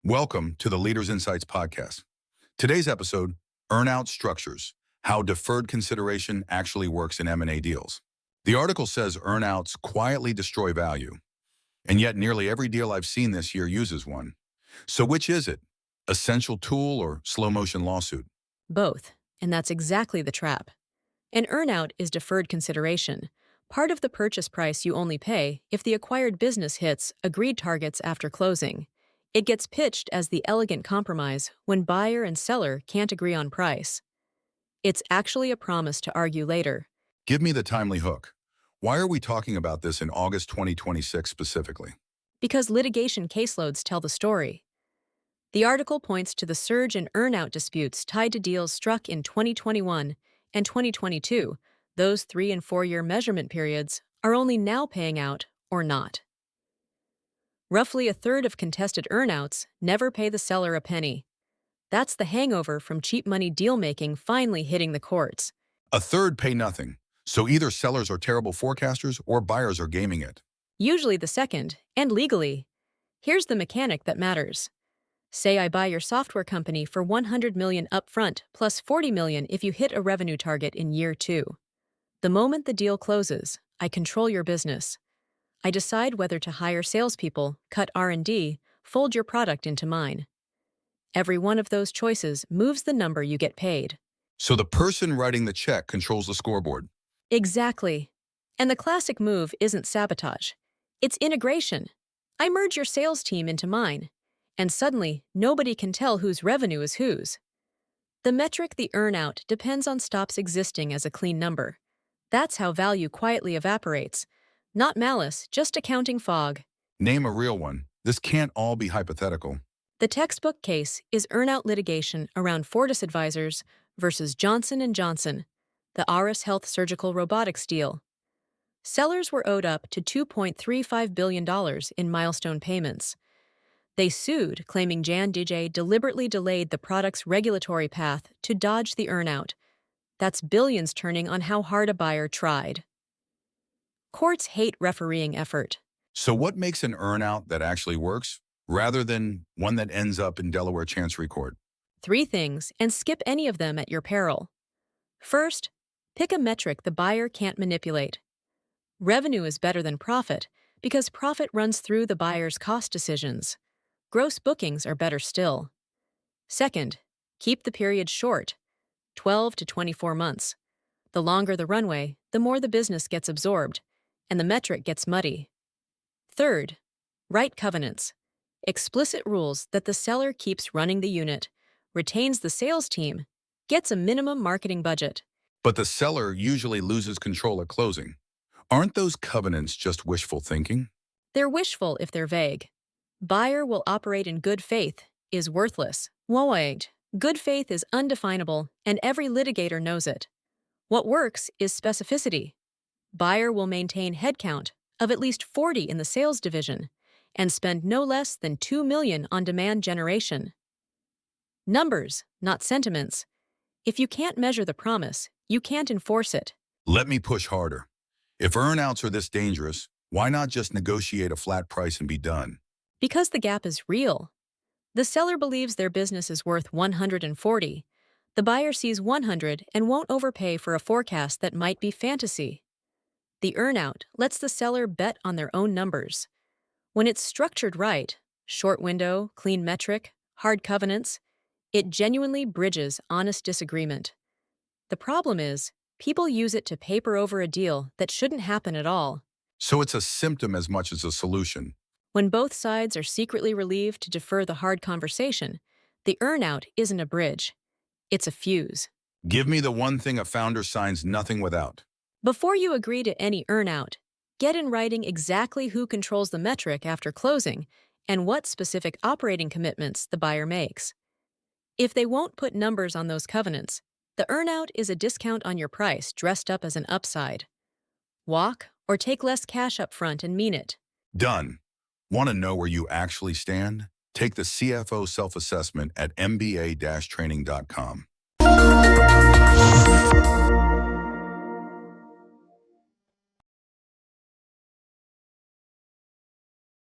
Welcome to the Leaders Insights podcast. Today's episode, Earnout Structures, How Deferred Consideration Actually Works in M&A Deals. The article says earnouts quietly destroy value, and yet nearly every deal I've seen this year uses one. So which is it? Essential tool or slow-motion lawsuit? Both, and that's exactly the trap. An earnout is deferred consideration, part of the purchase price you only pay if the acquired business hits agreed targets after closing. It gets pitched as the elegant compromise when buyer and seller can't agree on price. It's actually a promise to argue later. Give me the timely hook. Why are we talking about this in August 2026 specifically? Because litigation caseloads tell the story. The article points to the surge in earnout disputes tied to deals struck in 2021 and 2022. Those 3- and 4-year measurement periods are only now paying out or not. Roughly a third of contested earnouts never pay the seller a penny. That's the hangover from cheap money deal-making finally hitting the courts. A third pay nothing, so either sellers are terrible forecasters or buyers are gaming it. Usually the second, and legally. Here's the mechanic that matters. Say I buy your software company for $100 million upfront plus $40 million if you hit a revenue target in year 2. The moment the deal closes, I control your business. I decide whether to hire salespeople, cut R&D, fold your product into mine. Every one of those choices moves the number you get paid. So the person writing the check controls the scoreboard. Exactly. And the classic move isn't sabotage. It's integration. I merge your sales team into mine, and suddenly nobody can tell whose revenue is whose. The metric the earnout depends on stops existing as a clean number. That's how value quietly evaporates. Not malice, just accounting fog. Name a real one. This can't all be hypothetical. The textbook case is earnout litigation around Fortis Advisors versus Johnson & Johnson, the Auris Health surgical robotics deal. Sellers were owed up to $2.35 billion in milestone payments. They sued, claiming J&J deliberately delayed the product's regulatory path to dodge the earnout. That's billions turning on how hard a buyer tried. Courts hate refereeing effort. So what makes an earnout that actually works, rather than one that ends up in Delaware Chancery Court? 3 things, and skip any of them at your peril. First, pick a metric the buyer can't manipulate. Revenue is better than profit because profit runs through the buyer's cost decisions. Gross bookings are better still. Second, keep the period short, 12 to 24 months. The longer the runway, the more the business gets absorbed, and the metric gets muddy. Third, write covenants. Explicit rules that the seller keeps running the unit, retains the sales team, gets a minimum marketing budget. But the seller usually loses control at closing. Aren't those covenants just wishful thinking? They're wishful if they're vague. Buyer will operate in good faith is worthless. Wait. Good faith is undefinable, and every litigator knows it. What works is specificity. Buyer will maintain headcount of at least 40 in the sales division and spend no less than $2 million on demand generation. Numbers, not sentiments. If you can't measure the promise, you can't enforce it. Let me push harder. If earnouts are this dangerous, why not just negotiate a flat price and be done? Because the gap is real. The seller believes their business is worth $140. The buyer sees $100 and won't overpay for a forecast that might be fantasy. The earnout lets the seller bet on their own numbers. When it's structured right, short window, clean metric, hard covenants, it genuinely bridges honest disagreement. The problem is, people use it to paper over a deal that shouldn't happen at all. So it's a symptom as much as a solution. When both sides are secretly relieved to defer the hard conversation, the earnout isn't a bridge. It's a fuse. Give me the one thing a founder signs nothing without. Before you agree to any earnout, get in writing exactly who controls the metric after closing and what specific operating commitments the buyer makes. If they won't put numbers on those covenants, the earnout is a discount on your price dressed up as an upside. Walk or take less cash up front and mean it. Done. Want to know where you actually stand? Take the CFO self-assessment at mba-training.com.